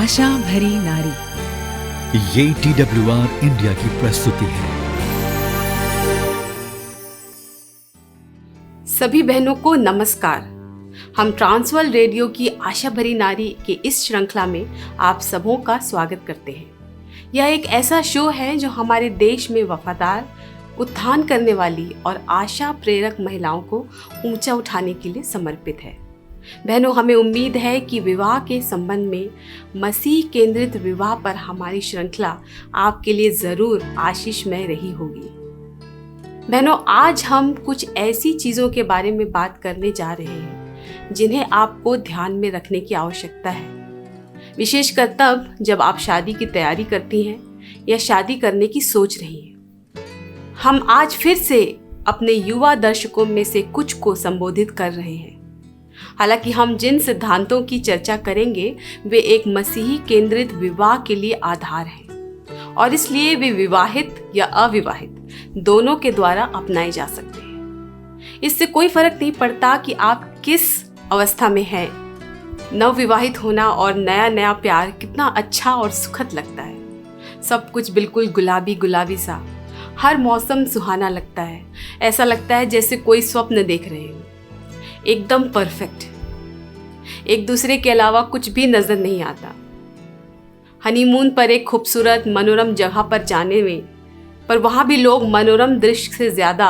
आशा भरी नारी। ये TWR इंडिया की प्रस्तुति है। सभी बहनों को नमस्कार। हम ट्रांसवर्ल्ड रेडियो की आशा भरी नारी के इस श्रृंखला में आप सबों का स्वागत करते हैं। यह एक ऐसा शो है जो हमारे देश में वफादार, उत्थान करने वाली और आशा प्रेरक महिलाओं को ऊंचा उठाने के लिए समर्पित है। बहनों, हमें उम्मीद है कि विवाह के संबंध में मसीह केंद्रित विवाह पर हमारी श्रृंखला आपके लिए ज़रूर आशीषमय रही होगी। बहनों, आज हम कुछ ऐसी चीज़ों के बारे में बात करने जा रहे हैं जिन्हें आपको ध्यान में रखने की आवश्यकता है, विशेषकर तब जब आप शादी की तैयारी करती हैं या शादी करने की सोच रही हैं। हम आज फिर से अपने युवा दर्शकों में से कुछ को संबोधित कर रहे हैं। हालांकि हम जिन सिद्धांतों की चर्चा करेंगे वे एक मसीही केंद्रित विवाह के लिए आधार हैं और इसलिए वे विवाहित या अविवाहित दोनों के द्वारा अपनाए जा सकते हैं। इससे कोई फर्क नहीं पड़ता कि आप किस अवस्था में हैं। नवविवाहित होना और नया नया प्यार कितना अच्छा और सुखद लगता है। सब कुछ बिल्कुल गुलाबी गुलाबी सा, हर मौसम सुहाना लगता है। ऐसा लगता है जैसे कोई स्वप्न देख रहे हो, एकदम परफेक्ट। एक दूसरे के अलावा कुछ भी नजर नहीं आता। हनीमून पर एक खूबसूरत मनोरम जगह पर जाने में, पर वहाँ भी लोग मनोरम दृश्य से ज़्यादा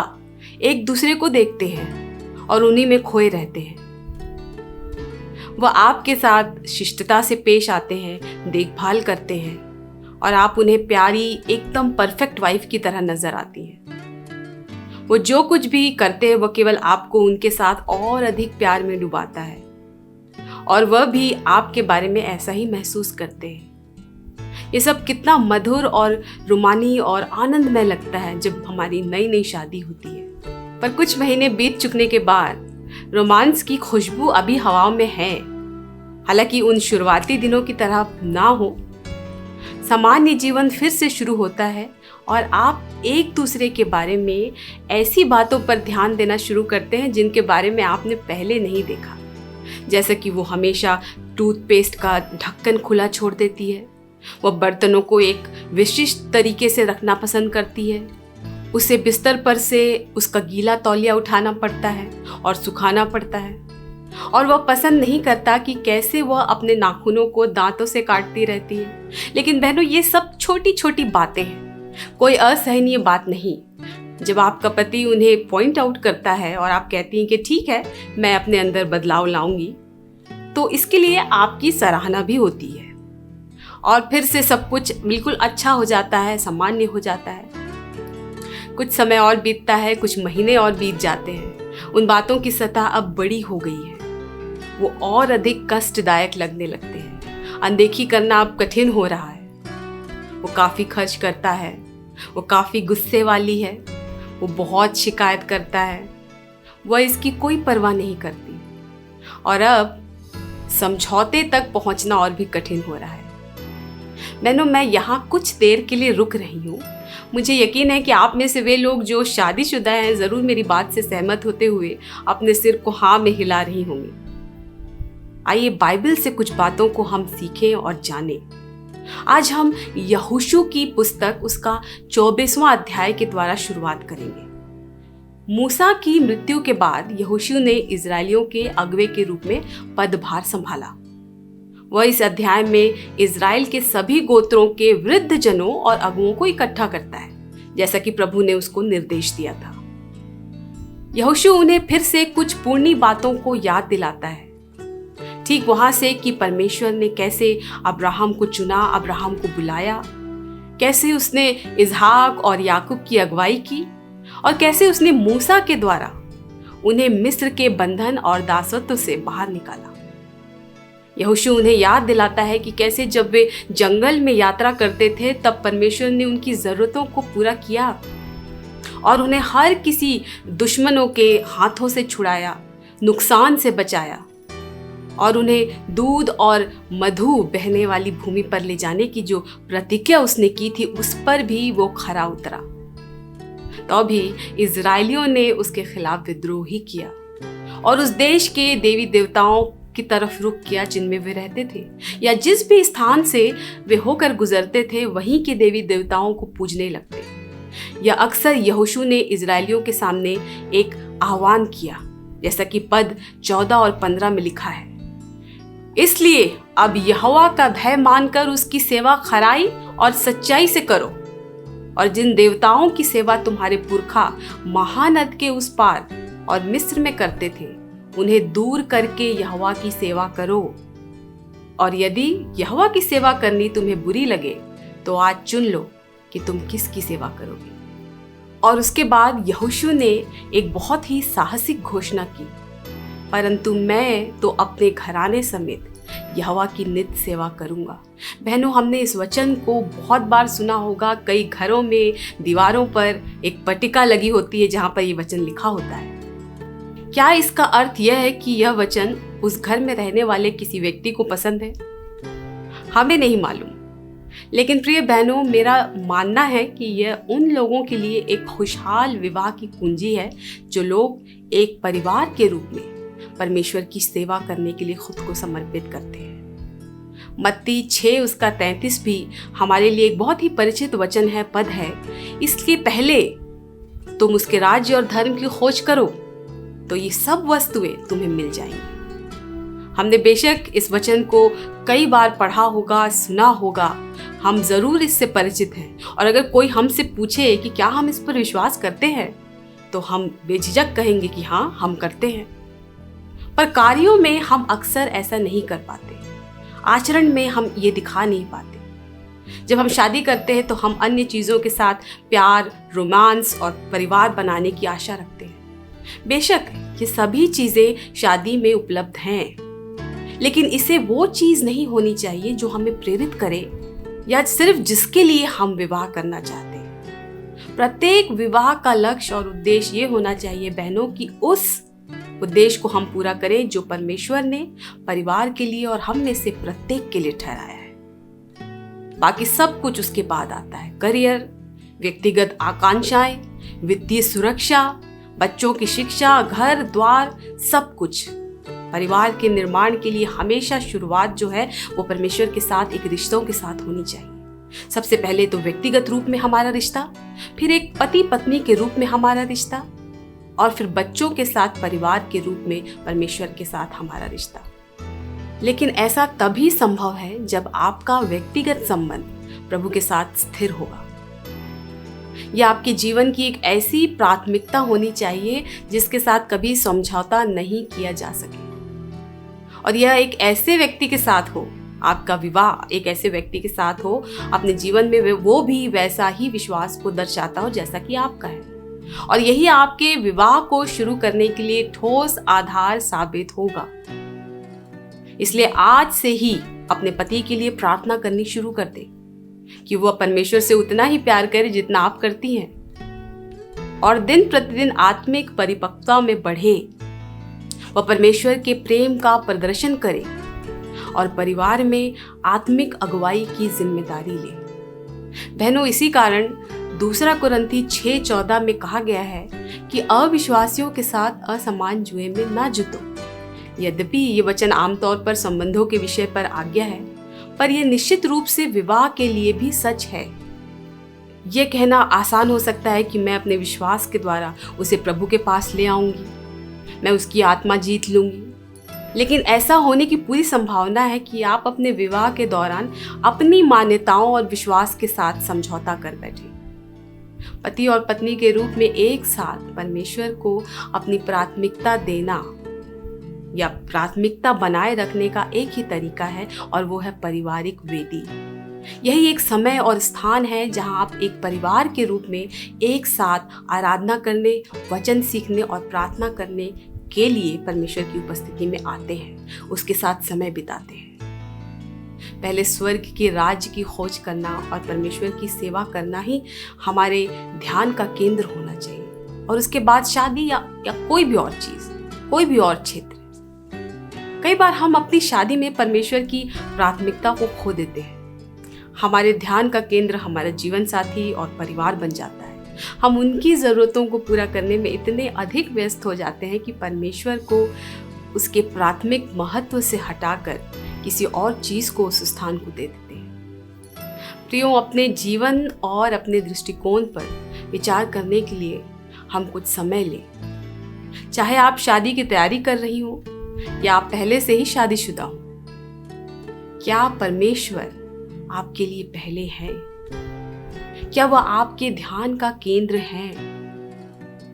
एक दूसरे को देखते हैं और उन्हीं में खोए रहते हैं। वह आपके साथ शिष्टता से पेश आते हैं, देखभाल करते हैं और आप उन्हें प्यारी एकदम परफेक्ट वाइफ की तरह नजर आती हैं। वो जो कुछ भी करते हैं वह केवल आपको उनके साथ और अधिक प्यार में डुबाता है और वह भी आपके बारे में ऐसा ही महसूस करते हैं। ये सब कितना मधुर और रुमानी और आनंदमय लगता है जब हमारी नई नई शादी होती है। पर कुछ महीने बीत चुकने के बाद रोमांस की खुशबू अभी हवाओं में है। हालांकि उन शुरुआती दिनों की तरह ना हो। सामान्य जीवन फिर से शुरू होता है और आप एक दूसरे के बारे में ऐसी बातों पर ध्यान देना शुरू करते हैं जिनके बारे में आपने पहले नहीं देखा। जैसे कि वो हमेशा टूथपेस्ट का ढक्कन खुला छोड़ देती है, वह बर्तनों को एक विशिष्ट तरीके से रखना पसंद करती है, उसे बिस्तर पर से उसका गीला तौलिया उठाना पड़ता है और सुखाना पड़ता है, और वह पसंद नहीं करता कि कैसे वह अपने नाखूनों को दांतों से काटती रहती है। लेकिन बहनों, ये सब छोटी छोटी बातें हैं, कोई असहनीय बात नहीं। जब आपका पति उन्हें पॉइंट आउट करता है और आप कहती हैं कि ठीक है, मैं अपने अंदर बदलाव लाऊंगी, तो इसके लिए आपकी सराहना भी होती है और फिर से सब कुछ बिल्कुल अच्छा हो जाता है, सामान्य हो जाता है। कुछ समय और बीतता है, कुछ महीने और बीत जाते हैं। उन बातों की सतह अब बड़ी हो गई है, वो और अधिक कष्टदायक लगने लगते हैं। अनदेखी करना अब कठिन हो रहा है। वो काफ़ी खर्च करता है, वो काफ़ी गुस्से वाली है, वो बहुत शिकायत करता है, वह इसकी कोई परवाह नहीं करती और अब समझौते तक पहुंचना और भी कठिन हो रहा है। बहनों, मैं यहाँ कुछ देर के लिए रुक रही हूँ। मुझे यकीन है कि आप में से वे लोग जो शादीशुदा हैं ज़रूर मेरी बात से सहमत होते हुए अपने सिर को हाँ में हिला रही होंगी। आइए बाइबल से कुछ बातों को हम सीखें और जानें। आज हम यहोशू की पुस्तक उसका 24वां अध्याय के द्वारा शुरुआत करेंगे। मूसा की मृत्यु के बाद यहोशू ने इजरायलियों के अगुवे के रूप में पदभार संभाला। वह इस अध्याय में इजराइल के सभी गोत्रों के वृद्ध जनों और अगुओं को इकट्ठा करता है, जैसा कि प्रभु ने उसको निर्देश दिया था। यहोशू उन्हें फिर से कुछ पुरानी बातों को याद दिलाता है, ठीक वहां से कि परमेश्वर ने कैसे अब्राहम को चुना, अब्राहम को बुलाया, कैसे उसने इसहाक और याकूब की अगुवाई की और कैसे उसने मूसा के द्वारा उन्हें मिस्र के बंधन और दासत्व से बाहर निकाला। यहोशू उन्हें याद दिलाता है कि कैसे जब वे जंगल में यात्रा करते थे तब परमेश्वर ने उनकी ज़रूरतों को पूरा किया और उन्हें हर किसी दुश्मनों के हाथों से छुड़ाया, नुकसान से बचाया और उन्हें दूध और मधु बहने वाली भूमि पर ले जाने की जो प्रतिज्ञा उसने की थी उस पर भी वो खरा उतरा। तो भी इजरायलियों ने उसके खिलाफ विद्रोह ही किया और उस देश के देवी देवताओं की तरफ रुख किया जिनमें वे रहते थे, या जिस भी स्थान से वे होकर गुजरते थे वहीं के देवी देवताओं को पूजने लगते। या अक्सर यहोशू ने इजरायलियों के सामने एक आह्वान किया, जैसा कि पद 14 और 15 में लिखा है, इसलिए अब यहोवा का भय मानकर उसकी सेवा खराई और सच्चाई से करो, और जिन देवताओं की सेवा तुम्हारे पुरखा महानद के उस पार और मिस्र में करते थे उन्हें दूर करके यहोवा की सेवा करो। और यदि यहोवा की सेवा करनी तुम्हें बुरी लगे तो आज चुन लो कि तुम किसकी सेवा करोगे। और उसके बाद यहोशू ने एक बहुत ही साहसिक घोषणा की, परंतु मैं तो अपने घराने समेत यहोवा की नित्य सेवा करूंगा। बहनों, हमने इस वचन को बहुत बार सुना होगा। कई घरों में दीवारों पर एक पट्टिका लगी होती है जहां पर ये वचन लिखा होता है। क्या इसका अर्थ यह है कि यह वचन उस घर में रहने वाले किसी व्यक्ति को पसंद है? हमें नहीं मालूम, लेकिन प्रिय बहनों, मेरा मानना है कि यह उन लोगों के लिए एक खुशहाल विवाह की कुंजी है जो लोग एक परिवार के रूप में परमेश्वर की सेवा करने के लिए खुद को समर्पित करते हैं। मत्ती 6 उसका 33 भी हमारे लिए एक बहुत ही परिचित वचन है, पद है, इसलिए पहले तुम उसके राज्य और धर्म की खोज करो तो ये सब वस्तुएं तुम्हें मिल जाएंगी। हमने बेशक इस वचन को कई बार पढ़ा होगा, सुना होगा, हम जरूर इससे परिचित हैं, और अगर कोई हमसे पूछे कि क्या हम इस पर विश्वास करते हैं तो हम बेझिझक कहेंगे कि हाँ, हम करते हैं। पर कार्यों में हम अक्सर ऐसा नहीं कर पाते, आचरण में हम ये दिखा नहीं पाते। जब हम शादी करते हैं तो हम अन्य चीज़ों के साथ प्यार, रोमांस और परिवार बनाने की आशा रखते हैं। बेशक ये सभी चीज़ें शादी में उपलब्ध हैं, लेकिन इसे वो चीज़ नहीं होनी चाहिए जो हमें प्रेरित करे या सिर्फ जिसके लिए हम विवाह करना चाहते हैं। प्रत्येक विवाह का लक्ष्य और उद्देश्य ये होना चाहिए बहनों कि उस उद्देश्य को हम पूरा करें जो परमेश्वर ने परिवार के लिए और हम में से प्रत्येक के लिए ठहराया है। बाकी सब कुछ उसके बाद आता है, करियर, व्यक्तिगत आकांक्षाएं, वित्तीय सुरक्षा, बच्चों की शिक्षा, घर द्वार, सब कुछ। परिवार के निर्माण के लिए हमेशा शुरुआत जो है वो परमेश्वर के साथ एक रिश्तों के साथ होनी चाहिए। सबसे पहले तो व्यक्तिगत रूप में हमारा रिश्ता, फिर एक पति पत्नी के रूप में हमारा रिश्ता, और फिर बच्चों के साथ परिवार के रूप में परमेश्वर के साथ हमारा रिश्ता। लेकिन ऐसा तभी संभव है जब आपका व्यक्तिगत संबंध प्रभु के साथ स्थिर होगा। यह आपके जीवन की एक ऐसी प्राथमिकता होनी चाहिए जिसके साथ कभी समझौता नहीं किया जा सके, और यह एक ऐसे व्यक्ति के साथ हो, आपका विवाह एक ऐसे व्यक्ति के साथ हो अपने जीवन में वो भी वैसा ही विश्वास को दर्शाता हो जैसा कि आपका है, और यही आपके विवाह को शुरू करने के लिए ठोस आधार साबित होगा। इसलिए आज से ही अपने पति के लिए प्रार्थना करनी शुरू कर दे कि वह परमेश्वर से उतना ही प्यार करे जितना आप करती हैं, और दिन प्रतिदिन आत्मिक परिपक्वता में बढ़े। वह परमेश्वर के प्रेम का प्रदर्शन करे और परिवार में आत्मिक अगुवाई की जिम्मेदारी ले। बहनों, इसी कारण 2 कुरिन्थी 6:14 में कहा गया है कि अविश्वासियों के साथ असमान जुए में ना जुटो। यद्यपि ये वचन आमतौर पर संबंधों के विषय पर आज्ञा है, पर यह निश्चित रूप से विवाह के लिए भी सच है। यह कहना आसान हो सकता है कि मैं अपने विश्वास के द्वारा उसे प्रभु के पास ले आऊंगी, मैं उसकी आत्मा जीत लूंगी, लेकिन ऐसा होने की पूरी संभावना है कि आप अपने विवाह के दौरान अपनी मान्यताओं और विश्वास के साथ समझौता कर बैठे। पति और पत्नी के रूप में एक साथ परमेश्वर को अपनी प्राथमिकता देना या प्राथमिकता बनाए रखने का एक ही तरीका है, और वो है पारिवारिक वेदी। यही एक समय और स्थान है जहां आप एक परिवार के रूप में एक साथ आराधना करने, वचन सीखने और प्रार्थना करने के लिए परमेश्वर की उपस्थिति में आते हैं, उसके साथ समय बिताते हैं। पहले स्वर्ग के राज्य की खोज करना और परमेश्वर की सेवा करना ही हमारे ध्यान का केंद्र होना चाहिए, और उसके बाद शादी या कोई भी और चीज, कोई भी और क्षेत्र। कई बार हम अपनी शादी में परमेश्वर की प्राथमिकता को खो देते हैं। हमारे ध्यान का केंद्र हमारा जीवन साथी और परिवार बन जाता है। हम उनकी ज़रूरतों को पूरा करने में इतने अधिक व्यस्त हो जाते हैं कि परमेश्वर को उसके प्राथमिक महत्व से हटाकर किसी और चीज को उस स्थान को दे देते हैं। प्रियो, अपने जीवन और अपने दृष्टिकोण पर विचार करने के लिए हम कुछ समय लें। चाहे आप शादी की तैयारी कर रही हो या आप पहले से ही शादीशुदा हो, क्या परमेश्वर आपके लिए पहले है? क्या वह आपके ध्यान का केंद्र है,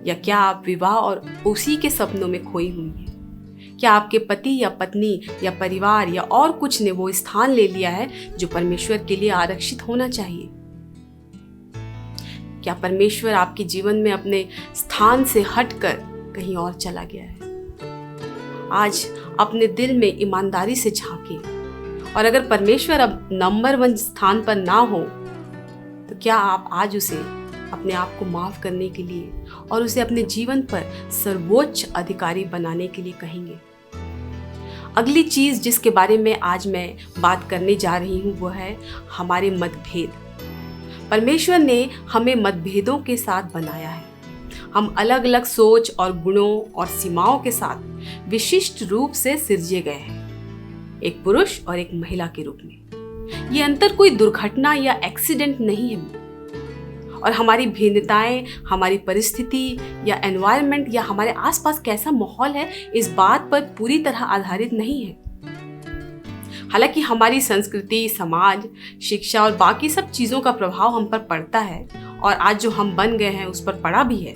या क्या आप विवाह और उसी के सपनों में खोई हुई हैं? क्या आपके पति या पत्नी या परिवार या और कुछ ने वो स्थान ले लिया है जो परमेश्वर के लिए आरक्षित होना चाहिए? क्या परमेश्वर आपके जीवन में अपने स्थान से हटकर कहीं और चला गया है? आज अपने दिल में ईमानदारी से झांकें, और अगर परमेश्वर अब नंबर 1 स्थान पर ना हो तो क्या आप आज उसे अपने आप को माफ करने के लिए और उसे अपने जीवन पर सर्वोच्च अधिकारी बनाने के लिए कहेंगे? अगली चीज जिसके बारे में आज मैं बात करने जा रही हूँ वो है हमारे मतभेद। परमेश्वर ने हमें मतभेदों के साथ बनाया है। हम अलग अलग सोच और गुणों और सीमाओं के साथ विशिष्ट रूप से सिरजे गए हैं, एक पुरुष और एक महिला के रूप में। ये अंतर कोई दुर्घटना या एक्सीडेंट नहीं है, और हमारी भिन्नताएं हमारी परिस्थिति या एनवायरनमेंट या हमारे आसपास कैसा माहौल है इस बात पर पूरी तरह आधारित नहीं है। हालांकि हमारी संस्कृति, समाज, शिक्षा और बाकी सब चीजों का प्रभाव हम पर पड़ता है, और आज जो हम बन गए हैं उस पर पड़ा भी है,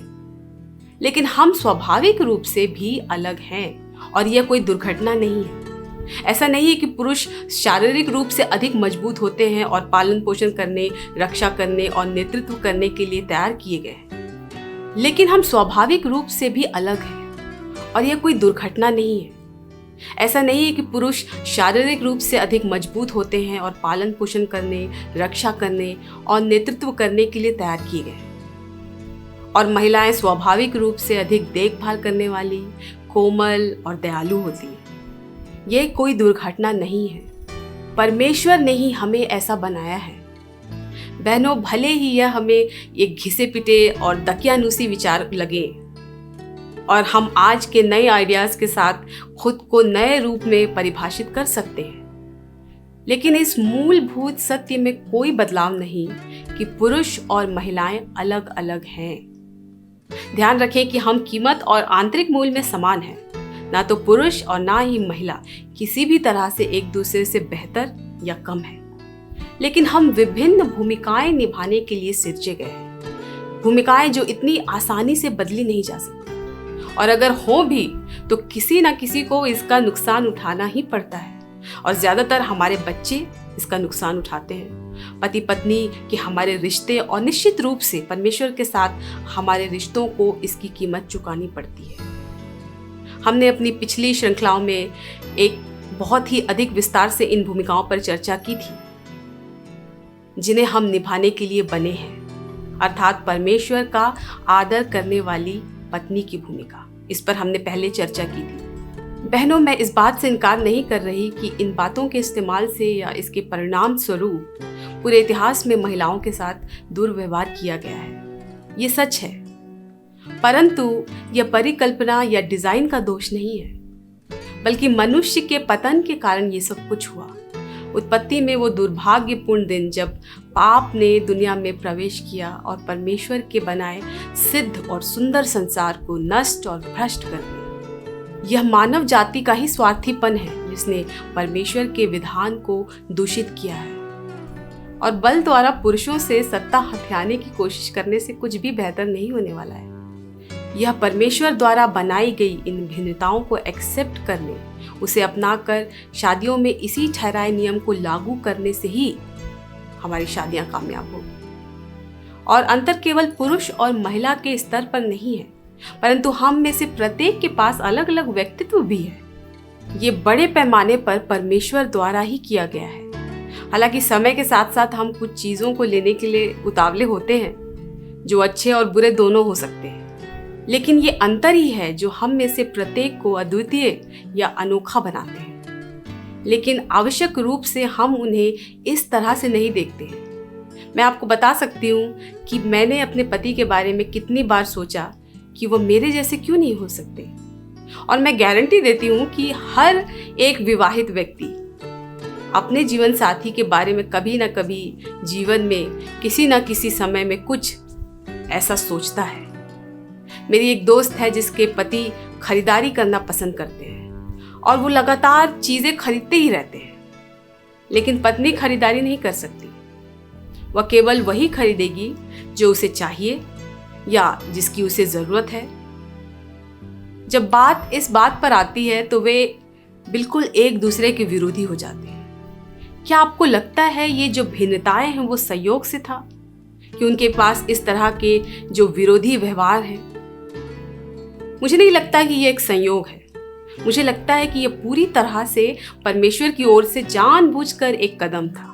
लेकिन हम स्वाभाविक रूप से भी अलग हैं, और यह कोई दुर्घटना नहीं है। ऐसा नहीं है कि पुरुष शारीरिक रूप से अधिक मजबूत होते हैं और पालन पोषण करने, रक्षा करने और नेतृत्व करने के लिए तैयार किए गए हैं, लेकिन हम स्वाभाविक रूप से भी अलग हैं, और यह कोई दुर्घटना नहीं है। ऐसा नहीं है कि पुरुष शारीरिक रूप से अधिक मजबूत होते हैं और पालन पोषण करने, रक्षा करने और नेतृत्व करने के लिए तैयार किए गए हैं, और महिलाएं स्वाभाविक रूप से अधिक देखभाल करने वाली, कोमल और दयालु होती हैं। यह कोई दुर्घटना नहीं है। परमेश्वर ने ही हमें ऐसा बनाया है। बहनों, भले ही यह हमें एक घिसे पिटे और दकियानूसी विचार लगे, और हम आज के नए आइडियाज के साथ खुद को नए रूप में परिभाषित कर सकते हैं, लेकिन इस मूलभूत सत्य में कोई बदलाव नहीं कि पुरुष और महिलाएं अलग अलग हैं। ध्यान रखें कि हम कीमत और आंतरिक मूल्य में समान हैं। ना तो पुरुष और ना ही महिला किसी भी तरह से एक दूसरे से बेहतर या कम है, लेकिन हम विभिन्न भूमिकाएं निभाने के लिए सिरजे गए हैं। भूमिकाएं जो इतनी आसानी से बदली नहीं जा सकती, और अगर हो भी तो किसी ना किसी को इसका नुकसान उठाना ही पड़ता है, और ज्यादातर हमारे बच्चे इसका नुकसान उठाते हैं। पति पत्नी के हमारे रिश्ते, और निश्चित रूप से परमेश्वर के साथ हमारे रिश्तों को इसकी कीमत चुकानी पड़ती है। हमने अपनी पिछली श्रृंखलाओं में एक बहुत ही अधिक विस्तार से इन भूमिकाओं पर चर्चा की थी जिन्हें हम निभाने के लिए बने हैं, अर्थात परमेश्वर का आदर करने वाली पत्नी की भूमिका। इस पर हमने पहले चर्चा की थी। बहनों, मैं इस बात से इनकार नहीं कर रही कि इन बातों के इस्तेमाल से या इसके परिणाम स्वरूप पूरे इतिहास में महिलाओं के साथ दुर्व्यवहार किया गया है। ये सच है, परंतु यह परिकल्पना या डिजाइन का दोष नहीं है, बल्कि मनुष्य के पतन के कारण ये सब कुछ हुआ। उत्पत्ति में वो दुर्भाग्यपूर्ण दिन जब पाप ने दुनिया में प्रवेश किया और परमेश्वर के बनाए सिद्ध और सुंदर संसार को नष्ट और भ्रष्ट कर दिया। यह मानव जाति का ही स्वार्थीपन है जिसने परमेश्वर के विधान को दूषित किया है, और बल द्वारा पुरुषों से सत्ता हथियाने की कोशिश करने से कुछ भी बेहतर नहीं होने वाला है। यह परमेश्वर द्वारा बनाई गई इन भिन्नताओं को एक्सेप्ट करने, उसे अपनाकर शादियों में इसी ठहराए नियम को लागू करने से ही हमारी शादियां कामयाब होगी। और अंतर केवल पुरुष और महिला के स्तर पर नहीं है, परंतु हम में से प्रत्येक के पास अलग अलग व्यक्तित्व भी है। ये बड़े पैमाने पर परमेश्वर द्वारा ही किया गया है। हालांकि समय के साथ साथ हम कुछ चीज़ों को लेने के लिए उतावले होते हैं जो अच्छे और बुरे दोनों हो सकते हैं, लेकिन ये अंतर ही है जो हम में से प्रत्येक को अद्वितीय या अनोखा बनाते हैं। लेकिन आवश्यक रूप से हम उन्हें इस तरह से नहीं देखते हैं। मैं आपको बता सकती हूँ कि मैंने अपने पति के बारे में कितनी बार सोचा कि वो मेरे जैसे क्यों नहीं हो सकते। और मैं गारंटी देती हूँ कि हर एक विवाहित व्यक्ति अपने जीवन साथी के बारे में कभी ना कभी जीवन में किसी ना किसी समय में कुछ ऐसा सोचता है। मेरी एक दोस्त है जिसके पति खरीदारी करना पसंद करते हैं और वो लगातार चीज़ें खरीदते ही रहते हैं, लेकिन पत्नी खरीदारी नहीं कर सकती। वह केवल वही खरीदेगी जो उसे चाहिए या जिसकी उसे ज़रूरत है। जब बात इस बात पर आती है तो वे बिल्कुल एक दूसरे के विरोधी हो जाते हैं। क्या आपको लगता है ये जो भिन्नताएं हैं वो संयोग से था कि उनके पास इस तरह के जो विरोधी व्यवहार हैं? मुझे नहीं लगता कि ये एक संयोग है। मुझे लगता है कि ये पूरी तरह से परमेश्वर की ओर से जानबूझकर एक कदम था।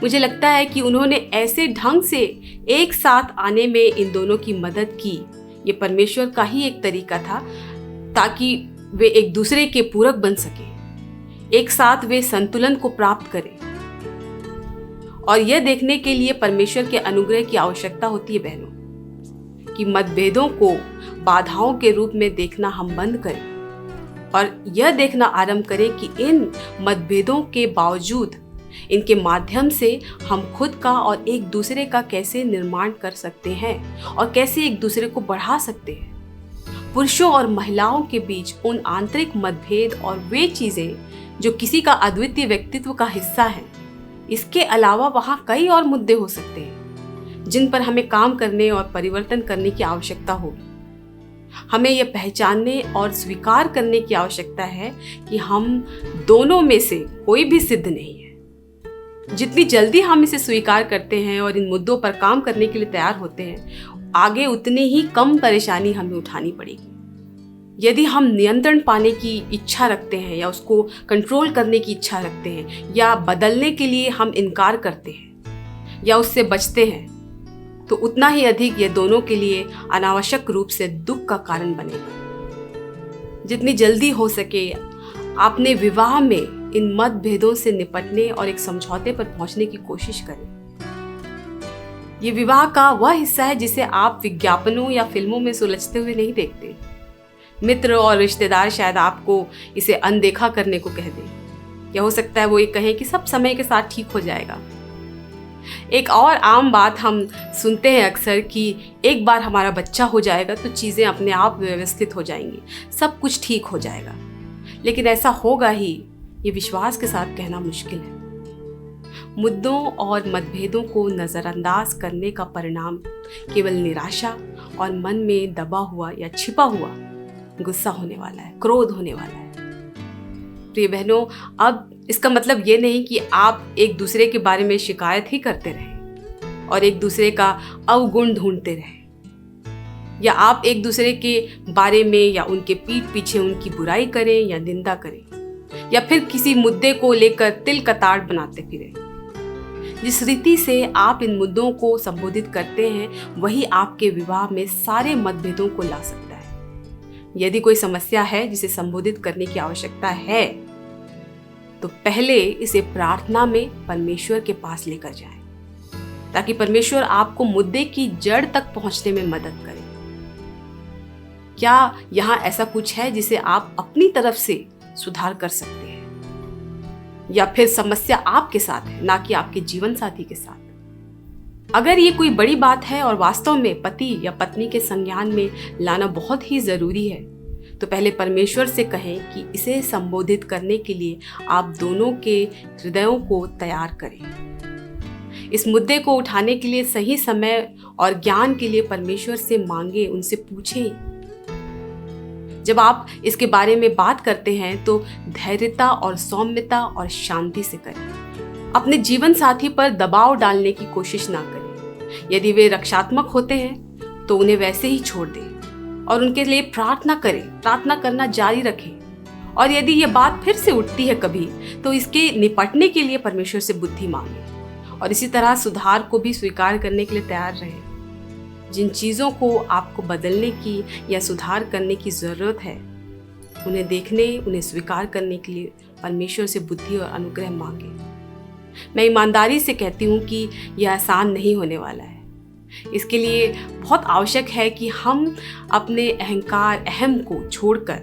मुझे लगता है कि उन्होंने ऐसे ढंग से एक साथ आने में इन दोनों की मदद की। ये परमेश्वर का ही एक तरीका था ताकि वे एक दूसरे के पूरक बन सके, एक साथ वे संतुलन को प्राप्त करें। और यह देखने के लिए परमेश्वर के अनुग्रह की आवश्यकता होती है बहनों, कि मतभेदों को बाधाओं के रूप में देखना हम बंद करें और यह देखना आरंभ करें कि इन मतभेदों के बावजूद इनके माध्यम से हम खुद का और एक दूसरे का कैसे निर्माण कर सकते हैं और कैसे एक दूसरे को बढ़ा सकते हैं। पुरुषों और महिलाओं के बीच उन आंतरिक मतभेद और वे चीज़ें जो किसी का अद्वितीय व्यक्तित्व का हिस्सा है, इसके अलावा वहाँ कई और मुद्दे हो सकते हैं जिन पर हमें काम करने और परिवर्तन करने की आवश्यकता होगी। हमें यह पहचानने और स्वीकार करने की आवश्यकता है कि हम दोनों में से कोई भी सिद्ध नहीं है। जितनी जल्दी हम इसे स्वीकार करते हैं और इन मुद्दों पर काम करने के लिए तैयार होते हैं, आगे उतनी ही कम परेशानी हमें उठानी पड़ेगी। यदि हम नियंत्रण पाने की इच्छा रखते हैं या उसको कंट्रोल करने की इच्छा रखते हैं या बदलने के लिए हम इनकार करते हैं या उससे बचते हैं, तो उतना ही अधिक ये दोनों के लिए अनावश्यक रूप से दुख का कारण बनेगा। जितनी जल्दी हो सके अपने विवाह में इन मतभेदों से निपटने और एक समझौते पर पहुंचने की कोशिश करें। ये विवाह का वह हिस्सा है जिसे आप विज्ञापनों या फिल्मों में सुलझते हुए नहीं देखते। मित्र और रिश्तेदार शायद आपको इसे अनदेखा करने को कह दें, या हो सकता है वो ये कहें कि सब समय के साथ ठीक हो जाएगा। एक और आम बात हम सुनते हैं अक्सर कि एक बार हमारा बच्चा हो जाएगा तो चीज़ें अपने आप व्यवस्थित हो जाएंगी, सब कुछ ठीक हो जाएगा। लेकिन ऐसा होगा ही, ये विश्वास के साथ कहना मुश्किल है। मुद्दों और मतभेदों को नज़रअंदाज करने का परिणाम केवल निराशा और मन में दबा हुआ या छिपा हुआ गुस्सा होने वाला है, क्रोध होने वाला है। प्रिय बहनों, अब इसका मतलब ये नहीं कि आप एक दूसरे के बारे में शिकायत ही करते रहें और एक दूसरे का अवगुण ढूंढते रहें, या आप एक दूसरे के बारे में या उनके पीठ पीछे उनकी बुराई करें या निंदा करें, या फिर किसी मुद्दे को लेकर तिल का ताड़ बनाते फिरें। जिस रीति से आप इन मुद्दों को संबोधित करते हैं, वही आपके विवाह में सारे मतभेदों को ला सकता है। यदि कोई समस्या है जिसे संबोधित करने की आवश्यकता है, तो पहले इसे प्रार्थना में परमेश्वर के पास लेकर जाएं, ताकि परमेश्वर आपको मुद्दे की जड़ तक पहुंचने में मदद करे। क्या यहाँ ऐसा कुछ है जिसे आप अपनी तरफ से सुधार कर सकते हैं, या फिर समस्या आपके साथ है, ना कि आपके जीवन साथी के साथ? अगर ये कोई बड़ी बात है और वास्तव में पति या पत्नी के संज्ञान में लाना बहुत ही जरूरी है, तो पहले परमेश्वर से कहें कि इसे संबोधित करने के लिए आप दोनों के हृदयों को तैयार करें। इस मुद्दे को उठाने के लिए सही समय और ज्ञान के लिए परमेश्वर से मांगे, उनसे पूछें। जब आप इसके बारे में बात करते हैं तो धैर्यता और सौम्यता और शांति से करें। अपने जीवन साथी पर दबाव डालने की कोशिश ना करें। यदि वे रक्षात्मक होते हैं तो उन्हें वैसे ही छोड़ दें और उनके लिए प्रार्थना करें, प्रार्थना करना जारी रखें। और यदि ये बात फिर से उठती है कभी, तो इसके निपटने के लिए परमेश्वर से बुद्धि मांगें और इसी तरह सुधार को भी स्वीकार करने के लिए तैयार रहें। जिन चीज़ों को आपको बदलने की या सुधार करने की ज़रूरत है, उन्हें देखने, उन्हें स्वीकार करने के लिए परमेश्वर से बुद्धि और अनुग्रह मांगे। मैं ईमानदारी से कहती हूँ कि यह आसान नहीं होने वाला है। इसके लिए बहुत आवश्यक है कि हम अपने अहंकार, अहम को छोड़कर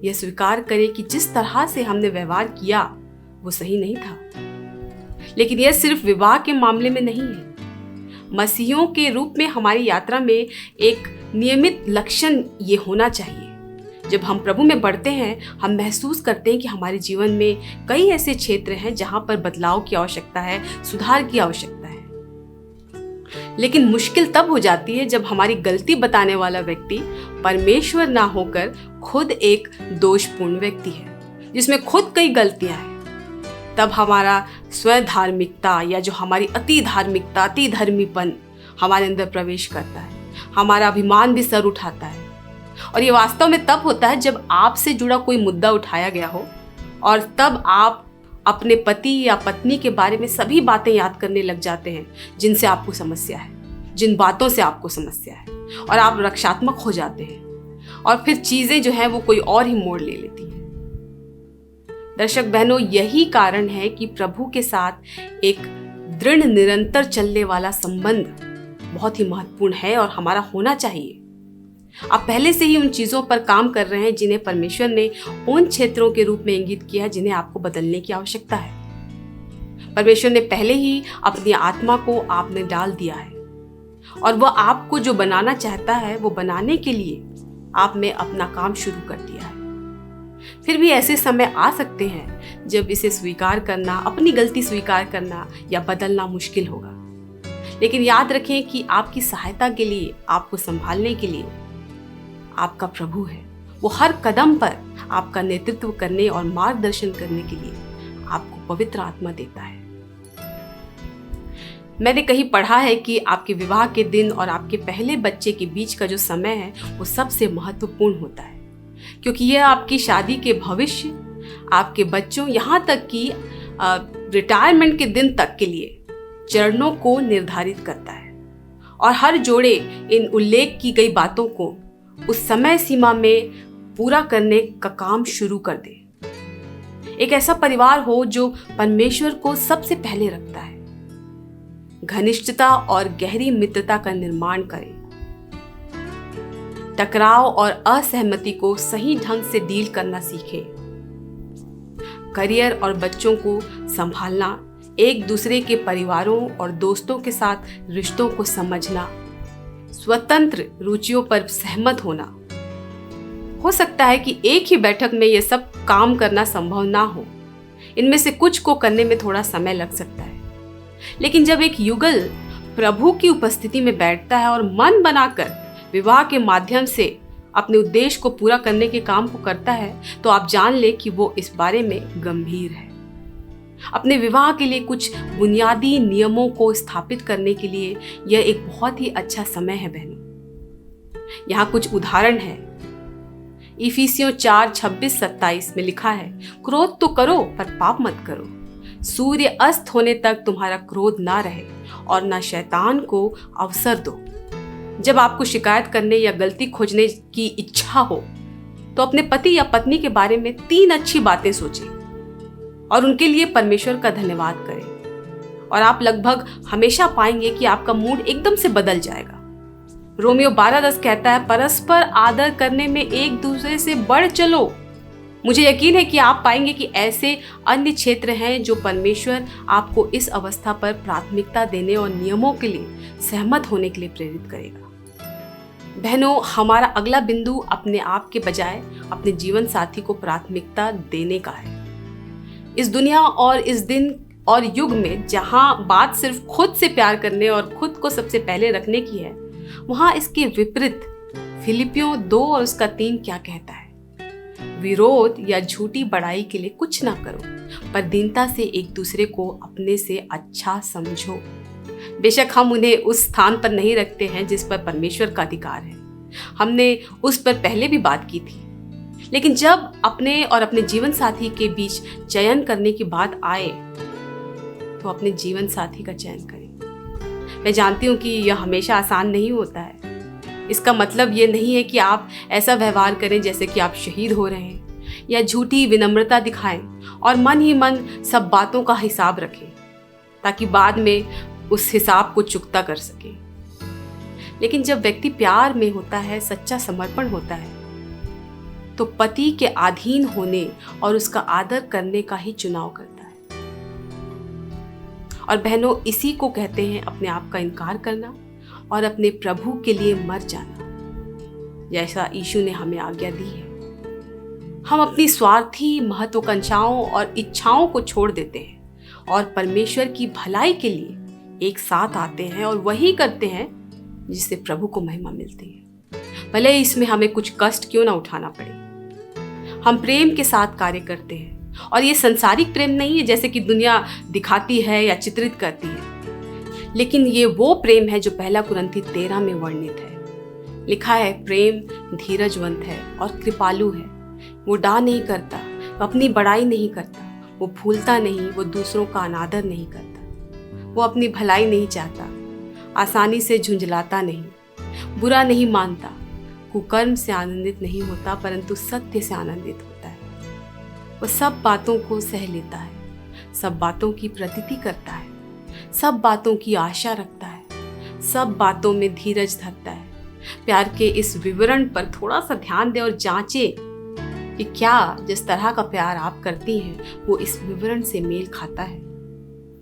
यह स्वीकार करें कि जिस तरह से हमने व्यवहार किया वो सही नहीं था। लेकिन यह सिर्फ विवाह के मामले में नहीं है। मसीहियों के रूप में हमारी यात्रा में एक नियमित लक्षण ये होना चाहिए। जब हम प्रभु में बढ़ते हैं, हम महसूस करते हैं कि हमारे जीवन में कई ऐसे क्षेत्र हैं जहां पर बदलाव की आवश्यकता है, सुधार की आवश्यकता है। लेकिन मुश्किल तब हो जाती है जब हमारी गलती बताने वाला व्यक्ति परमेश्वर ना होकर खुद एक दोषपूर्ण व्यक्ति है, जिसमें खुद कई गलतियां हैं। तब हमारा स्वयं धार्मिकता या जो हमारी अति धार्मिकता, अति धर्मीपन हमारे अंदर प्रवेश करता है। हमारा अभिमान भी सर उठाता है। और ये वास्तव में तब होता है जब आपसे जुड़ा कोई मुद्दा उठाया गया हो और तब आप अपने पति या पत्नी के बारे में सभी बातें याद करने लग जाते हैं जिनसे आपको समस्या है, जिन बातों से आपको समस्या है, और आप रक्षात्मक हो जाते हैं और फिर चीजें जो है वो कोई और ही मोड़ ले लेती हैं। दर्शक बहनों, यही कारण है कि प्रभु के साथ एक दृढ़ निरंतर चलने वाला संबंध बहुत ही महत्वपूर्ण है और हमारा होना चाहिए। आप पहले से ही उन चीजों पर काम कर रहे हैं जिन्हें परमेश्वर ने उन क्षेत्रों के रूप में इंगित किया है जिन्हें आपको बदलने की आवश्यकता है। परमेश्वर ने पहले ही अपनी आत्मा को आप में डाल दिया है और वह आपको जो बनाना चाहता है वो बनाने के लिए आप में अपना काम शुरू कर दिया है। फिर भी ऐसे समय आ सकते हैं जब इसे स्वीकार करना, अपनी गलती स्वीकार करना या बदलना मुश्किल होगा। लेकिन याद रखें कि आपकी सहायता के लिए, आपको संभालने के लिए आपका प्रभु है। वो हर कदम पर आपका नेतृत्व करने और मार्गदर्शन करने के लिए आपको पवित्र आत्मा देता है। मैंने कहीं पढ़ा है कि आपके विवाह के दिन और आपके पहले बच्चे के बीच का जो समय है वो सबसे महत्वपूर्ण होता है, क्योंकि यह आपकी शादी के भविष्य, आपके बच्चों, यहाँ तक कि रिटायरमेंट के दिन तक के लिए चरणों को निर्धारित करता है। और हर जोड़े इन उल्लेख की गई बातों को उस समय सीमा में पूरा करने का काम शुरू कर दे। एक ऐसा परिवार हो जो परमेश्वर को सबसे पहले रखता है, घनिष्ठता और गहरी मित्रता का निर्माण करे, टकराव और असहमति को सही ढंग से डील करना सीखे, करियर और बच्चों को संभालना, एक दूसरे के परिवारों और दोस्तों के साथ रिश्तों को समझना, स्वतंत्र रुचियों पर सहमत होना। हो सकता है कि एक ही बैठक में ये सब काम करना संभव ना हो, इनमें से कुछ को करने में थोड़ा समय लग सकता है। लेकिन जब एक युगल प्रभु की उपस्थिति में बैठता है और मन बनाकर विवाह के माध्यम से अपने उद्देश्य को पूरा करने के काम को करता है, तो आप जान ले कि वो इस बारे में गंभीर है। अपने विवाह के लिए कुछ बुनियादी नियमों को स्थापित करने के लिए यह एक बहुत ही अच्छा समय है बहनों। यहाँ कुछ उदाहरण है। इफिसियों 4:26-27 में लिखा है, क्रोध तो करो पर पाप मत करो। सूर्य अस्त होने तक तुम्हारा क्रोध ना रहे और ना शैतान को अवसर दो। जब आपको शिकायत करने या गलती खोजने की इच्छा हो तो अपने पति या पत्नी के बारे में 3 अच्छी बातें सोचें और उनके लिए परमेश्वर का धन्यवाद करें, और आप लगभग हमेशा पाएंगे कि आपका मूड एकदम से बदल जाएगा। रोमियो 12:10 कहता है, परस्पर आदर करने में एक दूसरे से बढ़ चलो। मुझे यकीन है कि आप पाएंगे कि ऐसे अन्य क्षेत्र हैं जो परमेश्वर आपको इस अवस्था पर प्राथमिकता देने और नियमों के लिए सहमत होने के लिए प्रेरित करेगा। बहनों, हमारा अगला बिंदु अपने आप के बजाय अपने जीवन साथी को प्राथमिकता देने का है। इस दुनिया और इस दिन और युग में जहां बात सिर्फ खुद से प्यार करने और खुद को सबसे पहले रखने की है, वहां इसके विपरीत फिलिपियों 2 और उसका 3 क्या कहता है? विरोध या झूठी बड़ाई के लिए कुछ ना करो, पर दीनता से एक दूसरे को अपने से अच्छा समझो। बेशक हम उन्हें उस स्थान पर नहीं रखते हैं जिस पर परमेश्वर का अधिकार है, हमने उस पर पहले भी बात की थी। लेकिन जब अपने और अपने जीवन साथी के बीच चयन करने की बात आए तो अपने जीवन साथी का चयन करें। मैं जानती हूँ कि यह हमेशा आसान नहीं होता है। इसका मतलब ये नहीं है कि आप ऐसा व्यवहार करें जैसे कि आप शहीद हो रहे हैं, या झूठी विनम्रता दिखाएं और मन ही मन सब बातों का हिसाब रखें ताकि बाद में उस हिसाब को चुकता कर सके। लेकिन जब व्यक्ति प्यार में होता है, सच्चा समर्पण होता है, तो पति के अधीन होने और उसका आदर करने का ही चुनाव करता है। और बहनों, इसी को कहते हैं अपने आप का इनकार करना और अपने प्रभु के लिए मर जाना, जैसा यीशु ने हमें आज्ञा दी है। हम अपनी स्वार्थी महत्वाकांक्षाओं और इच्छाओं को छोड़ देते हैं और परमेश्वर की भलाई के लिए एक साथ आते हैं और वही करते हैं जिससे प्रभु को महिमा मिलती है, भले ही इसमें हमें कुछ कष्ट क्यों ना उठाना पड़े। हम प्रेम के साथ कार्य करते हैं और ये संसारिक प्रेम नहीं है जैसे कि दुनिया दिखाती है या चित्रित करती है, लेकिन ये वो प्रेम है जो 1 कुरिन्थी 13 में वर्णित है। लिखा है, प्रेम धीरजवंत है और कृपालु है, वो डा नहीं करता, वो अपनी बड़ाई नहीं करता, वो भूलता नहीं, वो दूसरों का अनादर नहीं करता, वो अपनी भलाई नहीं चाहता, आसानी से झुंझलाता नहीं, बुरा नहीं मानता, कुकर्म से आनंदित नहीं होता परंतु सत्य से आनंदित होता है। वो सब बातों को सह लेता है, सब बातों की प्रतीति करता है, सब बातों की आशा रखता है, सब बातों में धीरज धरता है। प्यार के इस विवरण पर थोड़ा सा ध्यान दें और जांचें कि क्या जिस तरह का प्यार आप करती हैं वो इस विवरण से मेल खाता है।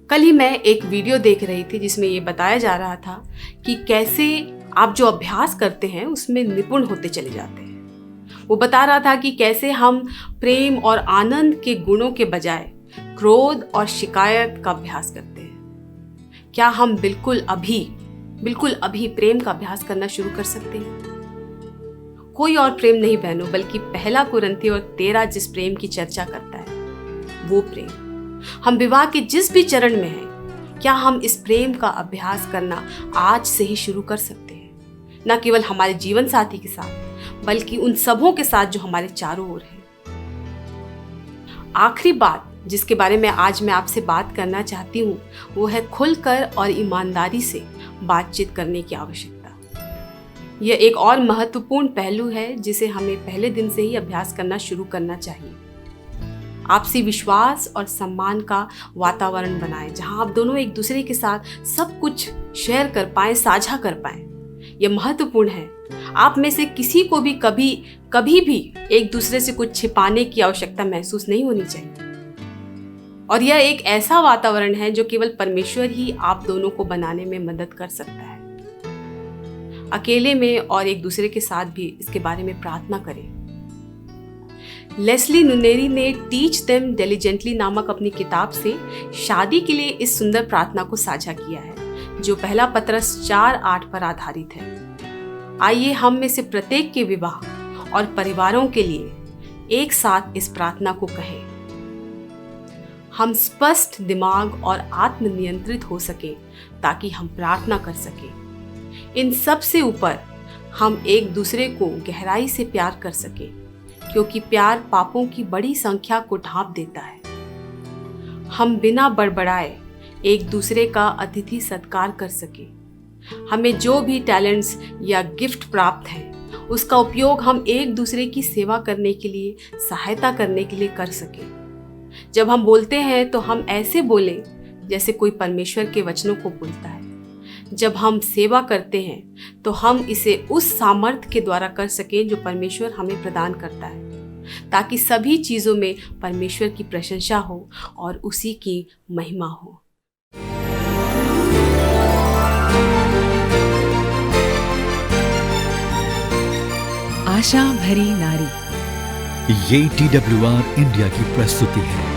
कल ही मैं एक वीडियो देख रही थी जिसमें ये बताया जा रहा था कि कैसे आप जो अभ्यास करते हैं उसमें निपुण होते चले जाते हैं। वो बता रहा था कि कैसे हम प्रेम और आनंद के गुणों के बजाय क्रोध और शिकायत का अभ्यास करते हैं। क्या हम बिल्कुल अभी प्रेम का अभ्यास करना शुरू कर सकते हैं? कोई और प्रेम नहीं बहनों, बल्कि 1 कुरिन्थी और 13 जिस प्रेम की चर्चा करता है वो प्रेम। हम विवाह के जिस भी चरण में हैं, क्या हम इस प्रेम का अभ्यास करना आज से ही शुरू कर सकते हैं? न केवल हमारे जीवन साथी के साथ, बल्कि उन सबों के साथ जो हमारे चारों ओर हैं। आखिरी बात जिसके बारे में आज मैं आपसे बात करना चाहती हूँ वो है खुलकर और ईमानदारी से बातचीत करने की आवश्यकता। यह एक और महत्वपूर्ण पहलू है जिसे हमें पहले दिन से ही अभ्यास करना शुरू करना चाहिए। आपसी विश्वास और सम्मान का वातावरण बनाएं जहां आप दोनों एक दूसरे के साथ सब कुछ शेयर कर पाएं, साझा कर पाएं। यह महत्वपूर्ण है। आप में से किसी को भी कभी भी एक दूसरे से कुछ छिपाने की आवश्यकता महसूस नहीं होनी चाहिए। और यह एक ऐसा वातावरण है जो केवल परमेश्वर ही आप दोनों को बनाने में मदद कर सकता है। अकेले में और एक दूसरे के साथ भी इसके बारे में प्रार्थना करें। लेस्ली नुनेरी ने टीच देम डिलिजेंटली नामक अपनी किताब से शादी के लिए इस सुंदर प्रार्थना को साझा किया है जो 1 पतरस 4:8 पर आधारित है। आइए हम में से प्रत्येक के विवाह और परिवारों के लिए एक साथ इस प्रार्थना को कहें। हम स्पष्ट दिमाग और आत्मनियंत्रित हो सके ताकि हम प्रार्थना कर सकें। इन सब से ऊपर हम एक दूसरे को गहराई से प्यार कर सके, क्योंकि प्यार पापों की बड़ी संख्या को ढांप देता है। हम बिना बड़बड़ाए एक दूसरे का अतिथि सत्कार कर सके। हमें जो भी टैलेंट्स या गिफ्ट प्राप्त है उसका उपयोग हम एक दूसरे की सेवा करने के लिए, सहायता करने के लिए कर सके। जब हम बोलते हैं तो हम ऐसे बोलें जैसे कोई परमेश्वर के वचनों को बोलता है। जब हम सेवा करते हैं तो हम इसे उस सामर्थ्य के द्वारा कर सकें जो परमेश्वर हमें प्रदान करता है, ताकि सभी चीज़ों में परमेश्वर की प्रशंसा हो और उसी की महिमा हो। आशा भरी नारी, ये TWR इंडिया की प्रस्तुति है।